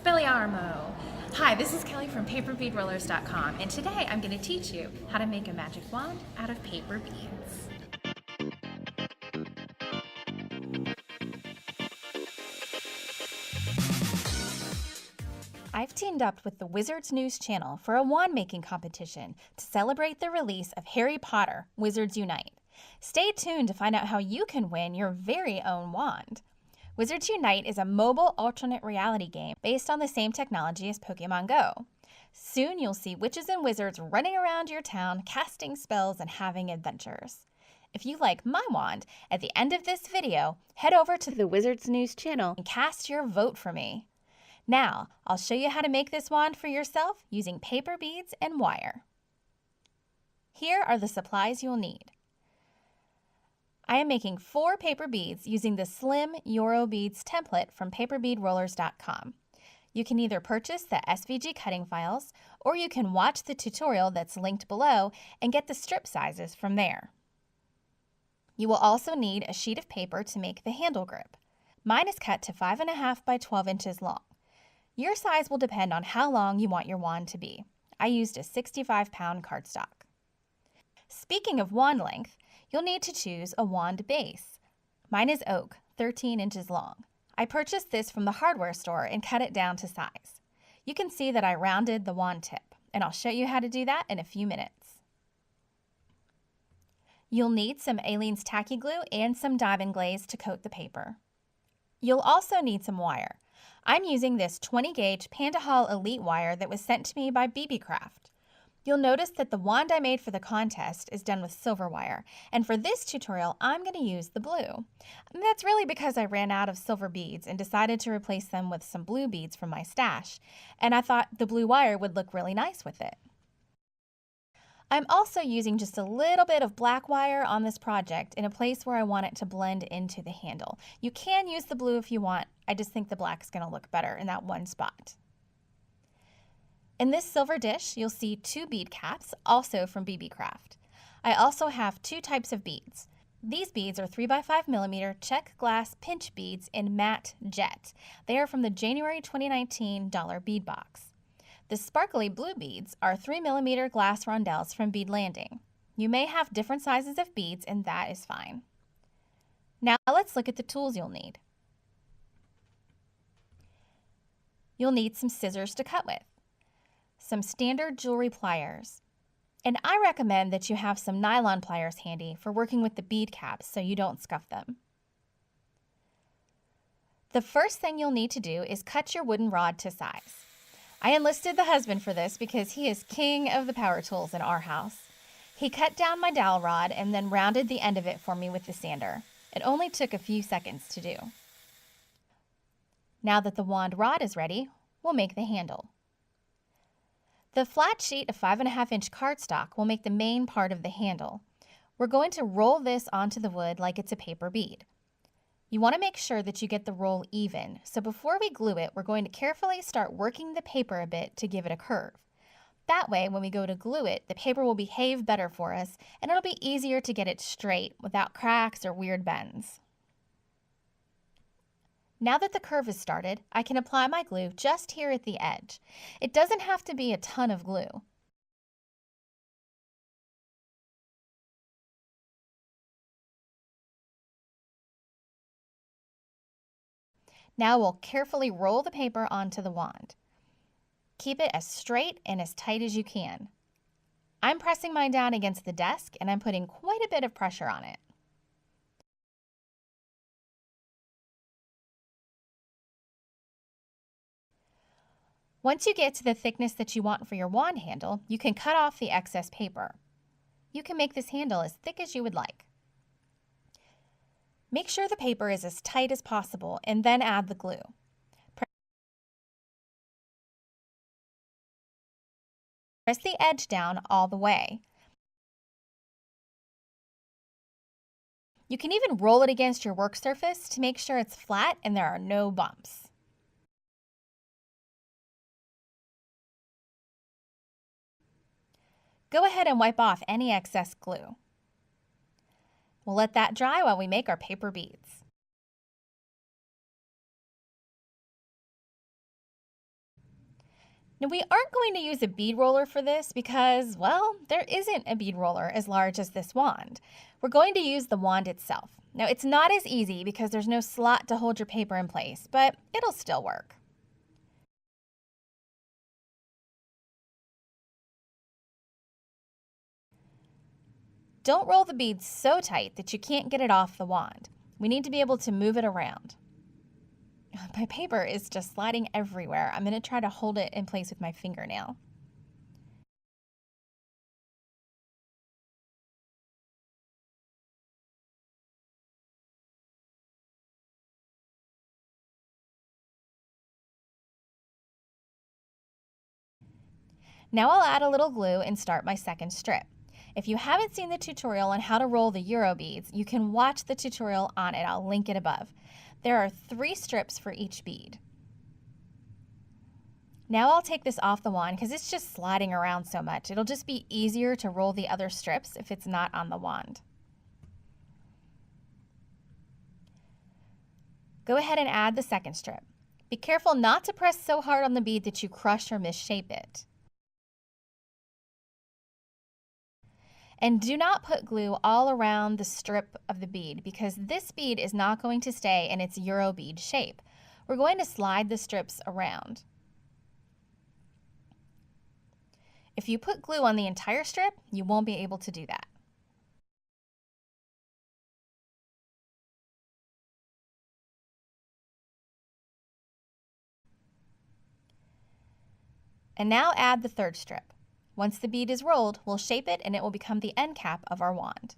Spelliarmo! Hi, this is Kelly from paperbeadrollers.com, and today I'm going to teach you how to make a magic wand out of paper beads. I've teamed up with the Wizards News channel for a wand making competition to celebrate the release of Harry Potter Wizards Unite. Stay tuned to find out how you can win your very own wand. Wizards Unite is a mobile alternate reality game based on the same technology as Pokemon Go. Soon you'll see witches and wizards running around your town, casting spells and having adventures. If you like my wand, at the end of this video, head over to the Wizards News channel and cast your vote for me. Now, I'll show you how to make this wand for yourself using paper beads and wire. Here are the supplies you'll need. I am making 4 paper beads using the Slim Euro Beads template from paperbeadrollers.com. You can either purchase the SVG cutting files, or you can watch the tutorial that's linked below and get the strip sizes from there. You will also need a sheet of paper to make the handle grip. Mine is cut to 5.5 by 12 inches long. Your size will depend on how long you want your wand to be. I used a 65-pound cardstock. Speaking of wand length, you'll need to choose a wand base. Mine is oak, 13 inches long. I purchased this from the hardware store and cut it down to size. You can see that I rounded the wand tip, and I'll show you how to do that in a few minutes. You'll need some Aleene's tacky glue and some diamond glaze to coat the paper. You'll also need some wire. I'm using this 20-gauge Panda Hall Elite wire that was sent to me by BeeBee. You'll notice that the wand I made for the contest is done with silver wire, and for this tutorial, I'm going to use the blue. And that's really because I ran out of silver beads and decided to replace them with some blue beads from my stash, and I thought the blue wire would look really nice with it. I'm also using just a little bit of black wire on this project in a place where I want it to blend into the handle. You can use the blue if you want, I just think the black is going to look better in that one spot. In this silver dish, you'll see 2 bead caps, also from BeeBee. I also have 2 types of beads. These beads are 3x5mm check glass pinch beads in matte jet. They are from the January 2019 Bead Box. The sparkly blue beads are 3mm glass rondelles from Bead Landing. You may have different sizes of beads, and that is fine. Now let's look at the tools you'll need. You'll need some scissors to cut with, some standard jewelry pliers, and I recommend that you have some nylon pliers handy for working with the bead caps so you don't scuff them. The first thing you'll need to do is cut your wooden rod to size. I enlisted the husband for this because he is king of the power tools in our house. He cut down my dowel rod and then rounded the end of it for me with the sander. It only took a few seconds to do. Now that the wand rod is ready, we'll make the handle. The flat sheet of 5.5-inch cardstock will make the main part of the handle. We're going to roll this onto the wood like it's a paper bead. You want to make sure that you get the roll even, so before we glue it, we're going to carefully start working the paper a bit to give it a curve. That way, when we go to glue it, the paper will behave better for us, and it'll be easier to get it straight without cracks or weird bends. Now that the curve is started, I can apply my glue just here at the edge. It doesn't have to be a ton of glue. Now we'll carefully roll the paper onto the wand. Keep it as straight and as tight as you can. I'm pressing mine down against the desk and I'm putting quite a bit of pressure on it. Once you get to the thickness that you want for your wand handle, you can cut off the excess paper. You can make this handle as thick as you would like. Make sure the paper is as tight as possible and then add the glue. Press the edge down all the way. You can even roll it against your work surface to make sure it's flat and there are no bumps. Go ahead and wipe off any excess glue. We'll let that dry while we make our paper beads. Now we aren't going to use a bead roller for this because, well, there isn't a bead roller as large as this wand. We're going to use the wand itself. Now it's not as easy because there's no slot to hold your paper in place, but it'll still work. Don't roll the bead so tight that you can't get it off the wand. We need to be able to move it around. My paper is just sliding everywhere. I'm going to try to hold it in place with my fingernail. Now I'll add a little glue and start my second strip. If you haven't seen the tutorial on how to roll the Euro beads, you can watch the tutorial on it. I'll link it above. There are 3 strips for each bead. Now I'll take this off the wand because it's just sliding around so much. It'll just be easier to roll the other strips if it's not on the wand. Go ahead and add the second strip. Be careful not to press so hard on the bead that you crush or misshape it. And do not put glue all around the strip of the bead because this bead is not going to stay in its Euro bead shape. We're going to slide the strips around. If you put glue on the entire strip, you won't be able to do that. And now add the third strip. Once the bead is rolled, we'll shape it and it will become the end cap of our wand.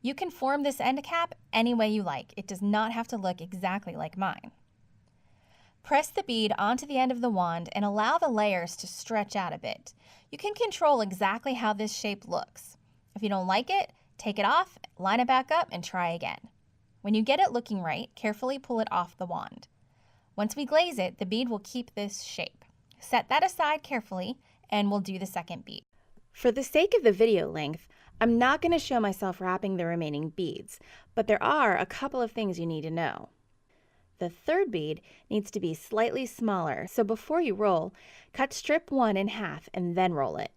You can form this end cap any way you like. It does not have to look exactly like mine. Press the bead onto the end of the wand and allow the layers to stretch out a bit. You can control exactly how this shape looks. If you don't like it, take it off, line it back up, and try again. When you get it looking right, carefully pull it off the wand. Once we glaze it, the bead will keep this shape. Set that aside carefully, and we'll do the second bead. For the sake of the video length, I'm not going to show myself wrapping the remaining beads, but there are a couple of things you need to know. The third bead needs to be slightly smaller, so before you roll, cut strip 1 in half and then roll it.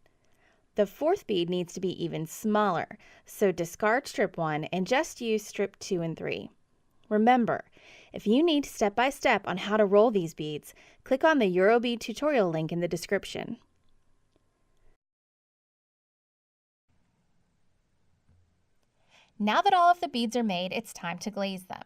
The fourth bead needs to be even smaller, so discard strip 1 and just use strip 2 and 3. Remember, if you need step-by-step on how to roll these beads, click on the Euro bead tutorial link in the description. Now that all of the beads are made, it's time to glaze them.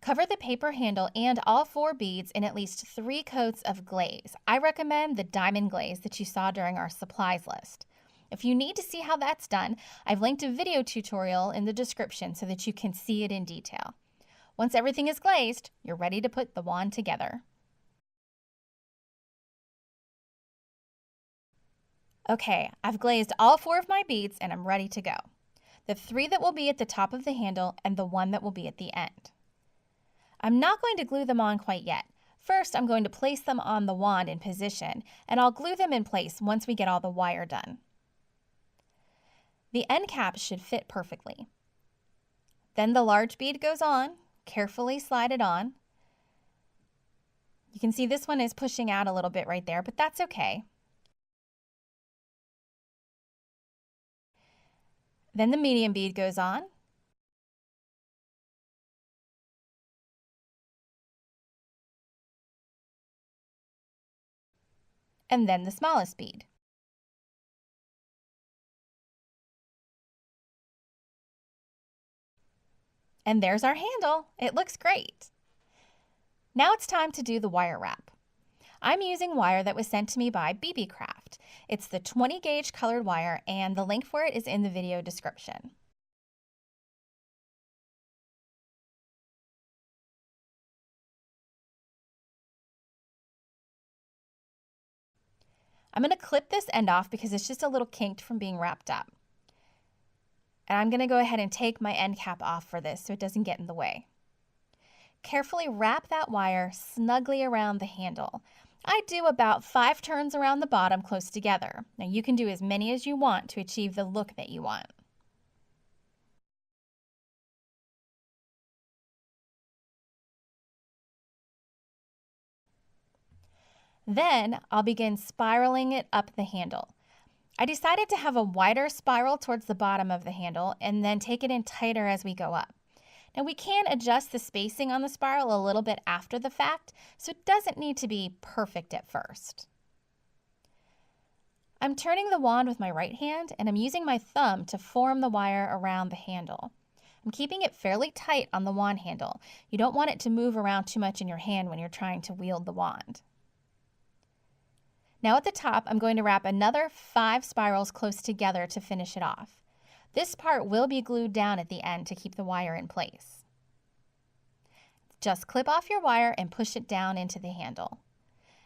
Cover the paper handle and all 4 beads in at least 3 coats of glaze. I recommend the diamond glaze that you saw during our supplies list. If you need to see how that's done, I've linked a video tutorial in the description so that you can see it in detail. Once everything is glazed, you're ready to put the wand together. Okay, I've glazed all 4 of my beads and I'm ready to go. The 3 that will be at the top of the handle and the 1 that will be at the end. I'm not going to glue them on quite yet. First, I'm going to place them on the wand in position, and I'll glue them in place once we get all the wire done. The end cap should fit perfectly. Then the large bead goes on. Carefully slide it on. You can see this one is pushing out a little bit right there, but that's okay. Then the medium bead goes on. And then the smallest bead. And there's our handle. It looks great. Now it's time to do the wire wrap. I'm using wire that was sent to me by BeeBee Craft. It's the 20 gauge colored wire and the link for it is in the video description. I'm going to clip this end off because it's just a little kinked from being wrapped up. And I'm going to go ahead and take my end cap off for this so it doesn't get in the way. Carefully wrap that wire snugly around the handle. I do about 5 turns around the bottom close together. Now you can do as many as you want to achieve the look that you want. Then I'll begin spiraling it up the handle. I decided to have a wider spiral towards the bottom of the handle and then take it in tighter as we go up. Now we can adjust the spacing on the spiral a little bit after the fact, so it doesn't need to be perfect at first. I'm turning the wand with my right hand and I'm using my thumb to form the wire around the handle. I'm keeping it fairly tight on the wand handle. You don't want it to move around too much in your hand when you're trying to wield the wand. Now at the top, I'm going to wrap another 5 spirals close together to finish it off. This part will be glued down at the end to keep the wire in place. Just clip off your wire and push it down into the handle.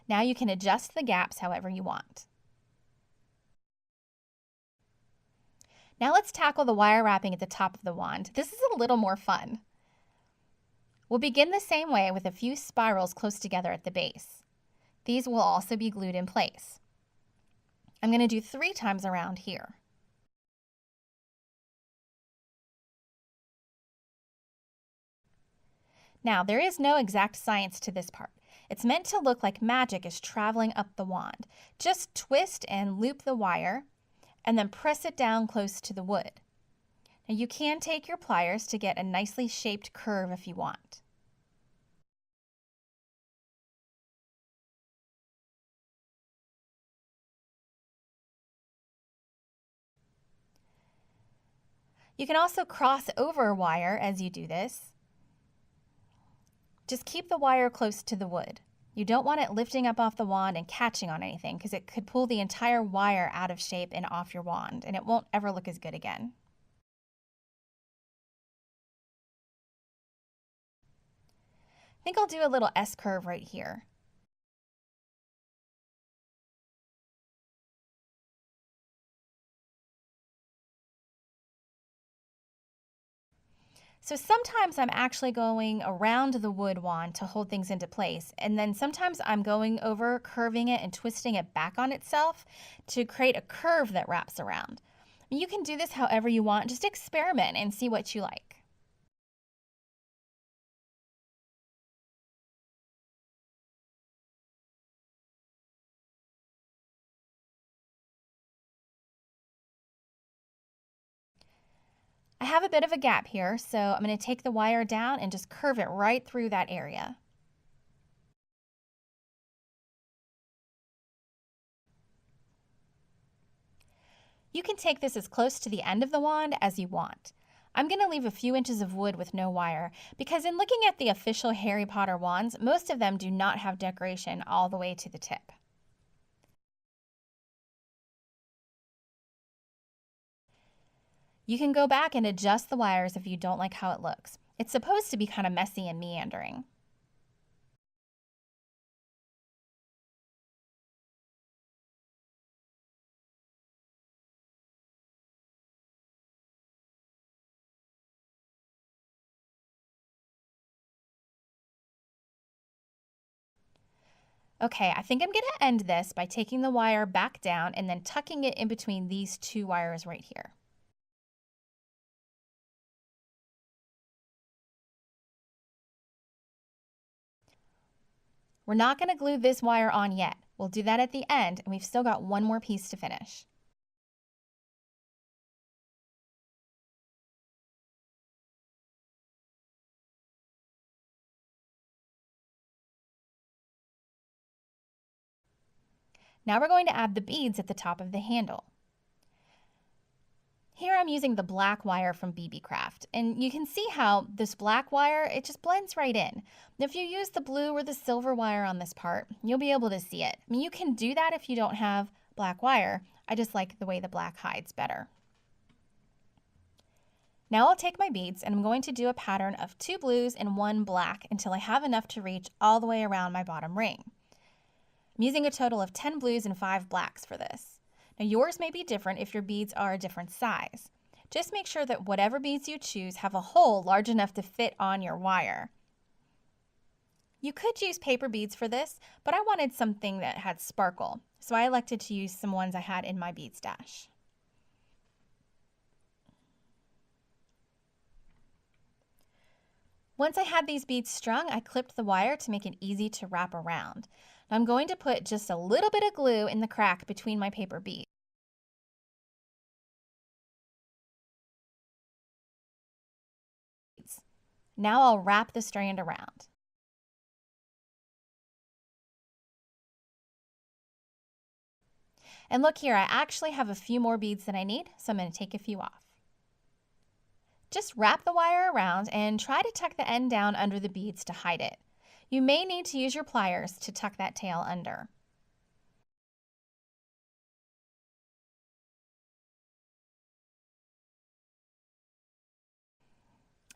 Now you can adjust the gaps however you want. Now let's tackle the wire wrapping at the top of the wand. This is a little more fun. We'll begin the same way with a few spirals close together at the base. These will also be glued in place. I'm going to do 3 times around here. Now, there is no exact science to this part. It's meant to look like magic is traveling up the wand. Just twist and loop the wire, and then press it down close to the wood. Now, you can take your pliers to get a nicely shaped curve if you want. You can also cross over wire as you do this. Just keep the wire close to the wood. You don't want it lifting up off the wand and catching on anything because it could pull the entire wire out of shape and off your wand, and it won't ever look as good again. I think I'll do a little S-curve right here. So sometimes I'm actually going around the wood wand to hold things into place, and then sometimes I'm going over, curving it and twisting it back on itself to create a curve that wraps around. You can do this however you want, just experiment and see what you like. I have a bit of a gap here, so I'm going to take the wire down and just curve it right through that area. You can take this as close to the end of the wand as you want. I'm going to leave a few inches of wood with no wire because in looking at the official Harry Potter wands, most of them do not have decoration all the way to the tip. You can go back and adjust the wires if you don't like how it looks. It's supposed to be kind of messy and meandering. Okay, I think I'm going to end this by taking the wire back down and then tucking it in between these 2 wires right here. We're not going to glue this wire on yet. We'll do that at the end, and we've still got one more piece to finish. Now we're going to add the beads at the top of the handle. Here I'm using the black wire from BeeBee Craft, and you can see how this black wire, it just blends right in. Now, if you use the blue or the silver wire on this part, you'll be able to see it. I mean, you can do that if you don't have black wire. I just like the way the black hides better. Now I'll take my beads and I'm going to do a pattern of 2 blues and 1 black until I have enough to reach all the way around my bottom ring. I'm using a total of 10 blues and 5 blacks for this. Now yours may be different if your beads are a different size. Just make sure that whatever beads you choose have a hole large enough to fit on your wire. You could use paper beads for this, but I wanted something that had sparkle, so I elected to use some ones I had in my bead stash. Once I had these beads strung, I clipped the wire to make it easy to wrap around. Now I'm going to put just a little bit of glue in the crack between my paper beads. Now I'll wrap the strand around. And look here, I actually have a few more beads than I need, so I'm going to take a few off. Just wrap the wire around and try to tuck the end down under the beads to hide it. You may need to use your pliers to tuck that tail under.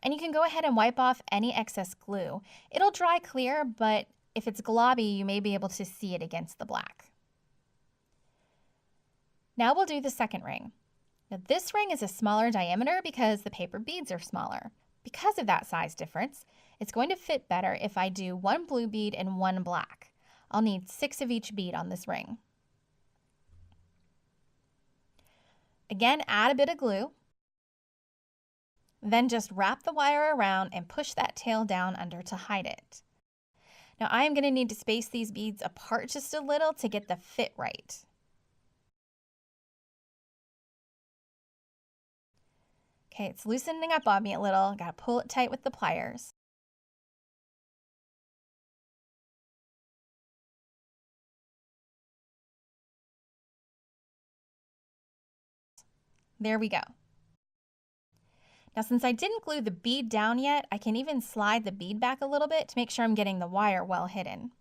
And you can go ahead and wipe off any excess glue. It'll dry clear, but if it's globby, you may be able to see it against the black. Now we'll do the second ring. Now this ring is a smaller diameter because the paper beads are smaller. Because of that size difference, it's going to fit better if I do one blue bead and one black. I'll need 6 of each bead on this ring. Again, add a bit of glue. Then just wrap the wire around and push that tail down under to hide it. Now I am going to need to space these beads apart just a little to get the fit right. Okay, it's loosening up on me a little. Got to pull it tight with the pliers. There we go. Now since I didn't glue the bead down yet, I can even slide the bead back a little bit to make sure I'm getting the wire well hidden.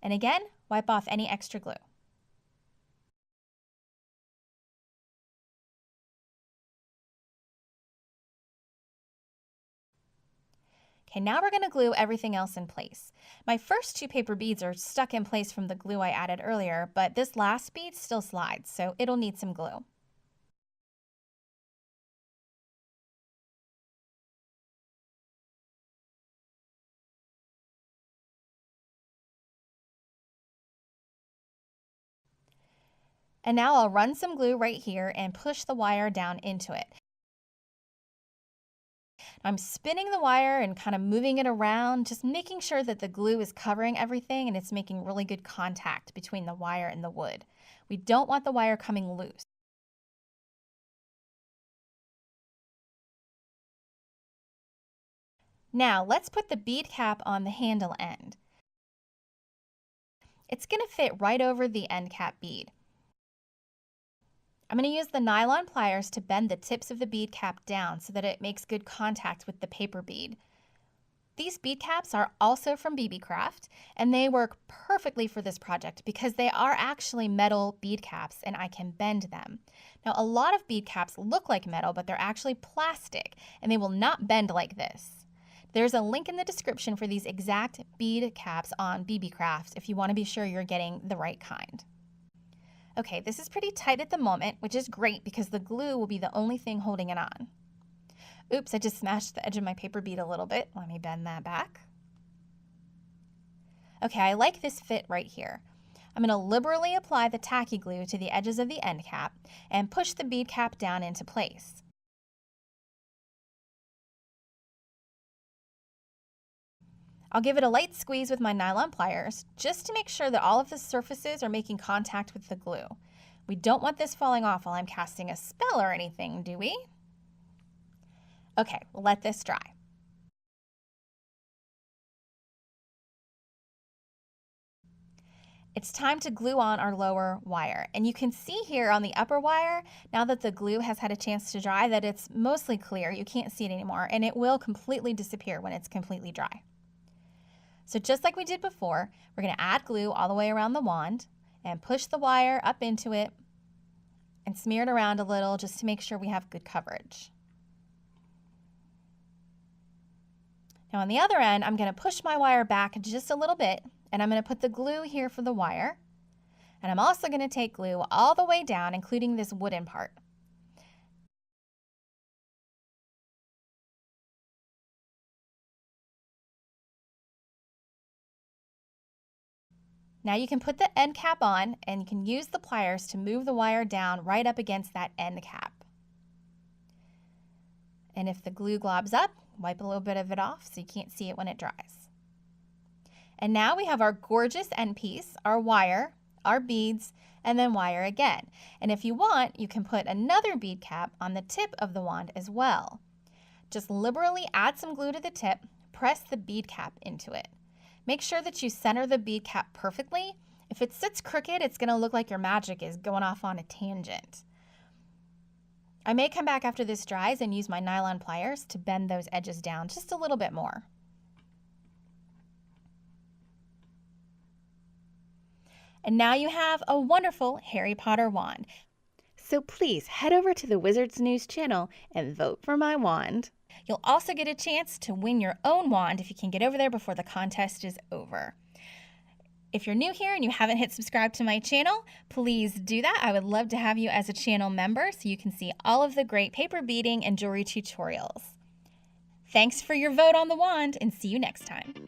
And again, wipe off any extra glue. Okay, now we're going to glue everything else in place. My first 2 paper beads are stuck in place from the glue I added earlier, but this last bead still slides, so it'll need some glue. And now I'll run some glue right here and push the wire down into it. I'm spinning the wire and kind of moving it around, just making sure that the glue is covering everything and it's making really good contact between the wire and the wood. We don't want the wire coming loose. Now let's put the bead cap on the handle end. It's going to fit right over the end cap bead. I'm going to use the nylon pliers to bend the tips of the bead cap down so that it makes good contact with the paper bead. These bead caps are also from BeeBee Craft, and they work perfectly for this project because they are actually metal bead caps and I can bend them. Now a lot of bead caps look like metal, but they're actually plastic and they will not bend like this. There's a link in the description for these exact bead caps on BeeBee Craft if you want to be sure you're getting the right kind. Okay, this is pretty tight at the moment, which is great because the glue will be the only thing holding it on. Oops, I just smashed the edge of my paper bead a little bit. Let me bend that back. Okay, I like this fit right here. I'm going to liberally apply the tacky glue to the edges of the end cap and push the bead cap down into place. I'll give it a light squeeze with my nylon pliers just to make sure that all of the surfaces are making contact with the glue. We don't want this falling off while I'm casting a spell or anything, do we? Okay, we'll let this dry. It's time to glue on our lower wire. And you can see here on the upper wire, now that the glue has had a chance to dry, that it's mostly clear. You can't see it anymore, and it will completely disappear when it's completely dry. So just like we did before, we're going to add glue all the way around the wand and push the wire up into it and smear it around a little just to make sure we have good coverage. Now on the other end, I'm going to push my wire back just a little bit and I'm going to put the glue here for the wire. And I'm also going to take glue all the way down, including this wooden part. Now you can put the end cap on and you can use the pliers to move the wire down right up against that end cap. And if the glue globs up, wipe a little bit of it off so you can't see it when it dries. And now we have our gorgeous end piece, our wire, our beads, and then wire again. And if you want, you can put another bead cap on the tip of the wand as well. Just liberally add some glue to the tip, press the bead cap into it. Make sure that you center the bead cap perfectly. If it sits crooked, it's going to look like your magic is going off on a tangent. I may come back after this dries and use my nylon pliers to bend those edges down just a little bit more. And now you have a wonderful Harry Potter wand. So please head over to the Wizards News channel and vote for my wand. You'll also get a chance to win your own wand if you can get over there before the contest is over. If you're new here and you haven't hit subscribe to my channel, please do that. I would love to have you as a channel member so you can see all of the great paper beading and jewelry tutorials. Thanks for your vote on the wand and see you next time.